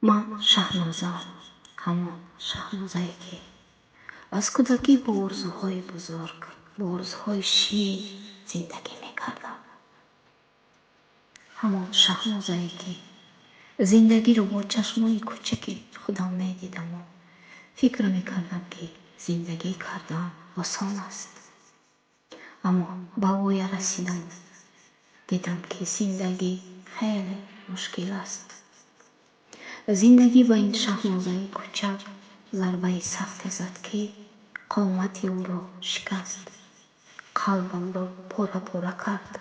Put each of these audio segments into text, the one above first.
من شهنازه‌ام، همان شهنازه‌ای که از کودکی با آرزوهای بزرگ، با آرزوهای شیر زندگی میکردم. همان شهنازه‌ای که زندگی رو با چشمای کوچک خودم میدیدم و فکر میکردم که زندگی کردن آسان است. اما به اوی رسیدم دیدم که زندگی خیلی مشکل است. زندگی با این شهنازه کوچک ضربه سختی زد که قامت او را شکست، قلبم را پاره پاره کرد.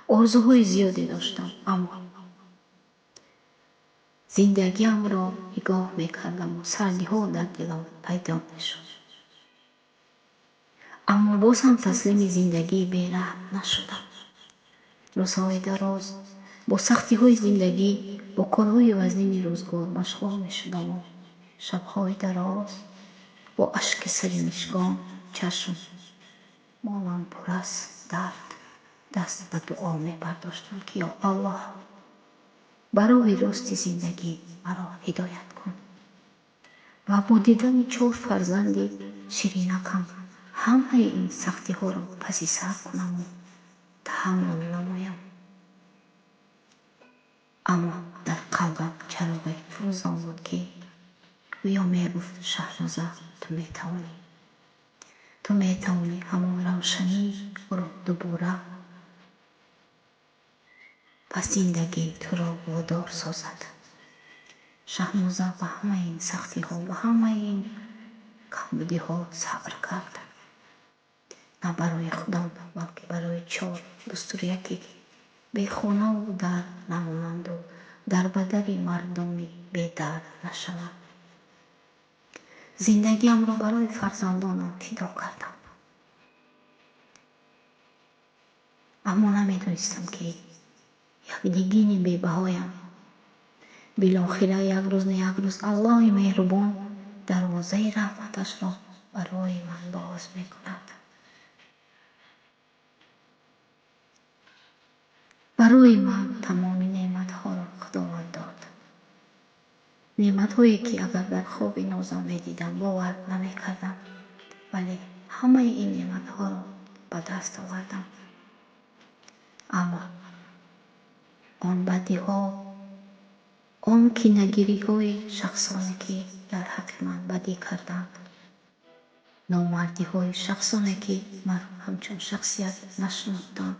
آرزوهای زیادی داشتم، اما زندگیم را نگاه میکردم و سردی ها در دلم پیدا میشد. اما باز هم تسلیم زندگی بی‌رحم نشدم. روزهای دراز با سختی های زندگی، با کارهای وزین روزگار مشغول می شدم و شبهای دراز با اشک سرمشکان چشم مانم پر از درد دست به دعا می برداشتم که یا الله برای راست زندگی مرا هدایت کن و با دیدن 4 فرزند شیرینکم همه این سختی ها را پس سر کنم و تحمل نمایم. اما در قلبم چراغ فروزان بود که گویا میگفت شهنازه تو میتوانی همون روشنی رو دوباره پس زندگی تو را وادار سازد. شهنازه به همه این سختی ها، به همه این کمبودی ها صبر کرد. نه برای خودم بلکه برای 4 دستوریه که بی خانه و در نمانند و در بدر مردمی بی درد نشوند. زندگیم را برای فرزندانم فدا کردم. اما نمیدونستم که یک دیگین بی بهایم بالاخره یک روز الله مهربان دروازه رحمتش را برای من باز میکند. برای من تمام نعمت ها را خداوند داد. نعمت هایی که اگر در خواب نازم میدیدم باور نمیکردم، ولی همه این نعمت ها را به دست آوردم. اما آن بدی ها، آن کینه‌گیری های شخصانی که در حق من بدی کردند، نامردی های شخصانی که من همچون شخصیت نشناختند،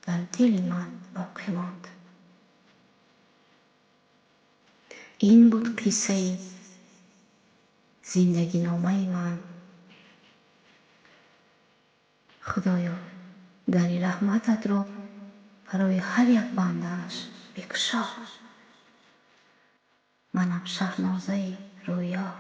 در دل من باقی ماند. این بود قصه زندگی نامه من. خدایا در رحمتت را برای هر یک بنده‌اش بکشا. منم شهنازه رویا.